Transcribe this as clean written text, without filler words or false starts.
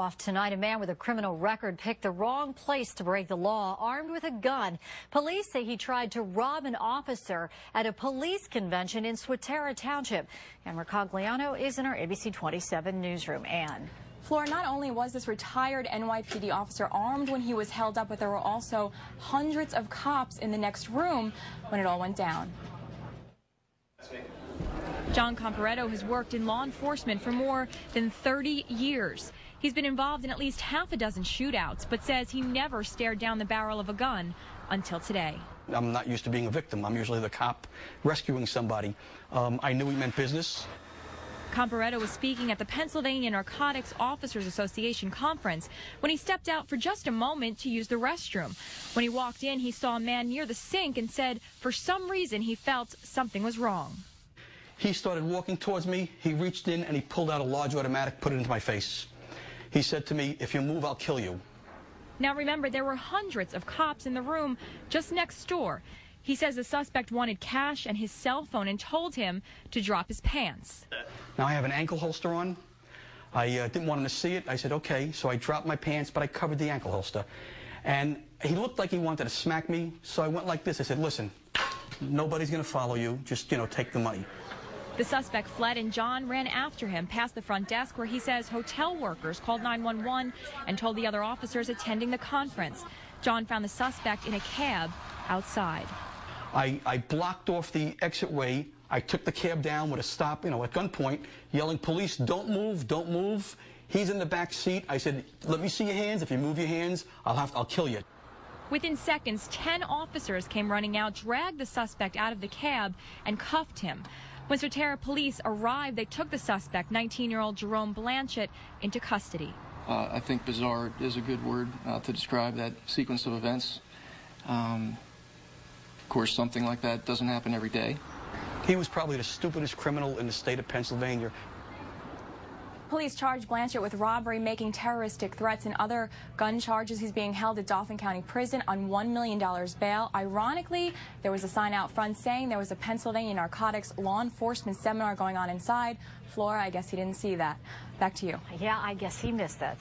off tonight. A man with a criminal record picked the wrong place to break the law, armed with a gun. Police say he tried to rob an officer at a police convention in Swatera Township. Ann Mercogliano is in our ABC 27 newsroom. Ann. Flora, not only was this retired NYPD officer armed when he was held up, but there were also hundreds of cops in the next room when it all went down. John Comparetto has worked in law enforcement for more than 30 years. He's been involved in at least half a dozen shootouts, but says he never stared down the barrel of a gun until today. I'm not used to being a victim. I'm usually the cop rescuing somebody. I knew he meant business. Comparetto was speaking at the Pennsylvania Narcotics Officers Association conference when he stepped out for just a moment to use the restroom. When he walked in, he saw a man near the sink and said for some reason he felt something was wrong. He started walking towards me. He reached in and he pulled out a large automatic, put it into my face. He said to me, "If you move, I'll kill you." Now remember, there were hundreds of cops in the room just next door. He says the suspect wanted cash and his cell phone and told him to drop his pants. Now I have an ankle holster on. I didn't want him to see it. I said, okay, so I dropped my pants, but I covered the ankle holster. And he looked like he wanted to smack me, so I went like this. I said, listen, nobody's going to follow you. Just, take the money. The suspect fled and John ran after him past the front desk where he says hotel workers called 911 and told the other officers attending the conference. John found the suspect in a cab outside. I blocked off the exit way. I took the cab down with a stop, at gunpoint, yelling, police, don't move, don't move. He's in the back seat. I said, let me see your hands. If you move your hands, I'll kill you. Within seconds, 10 officers came running out, dragged the suspect out of the cab, and cuffed him. When Swatera police arrived, they took the suspect, 19-year-old Jerome Blanchett, into custody. I think bizarre is a good word to describe that sequence of events. Of course, something like that doesn't happen every day. He was probably the stupidest criminal in the state of Pennsylvania. Police charged Blanchett with robbery, making terroristic threats, and other gun charges. He's being held at Dauphin County Prison on $1 million bail. Ironically, there was a sign out front saying there was a Pennsylvania narcotics law enforcement seminar going on inside. Flora, I guess he didn't see that. Back to you. Yeah, I guess he missed that.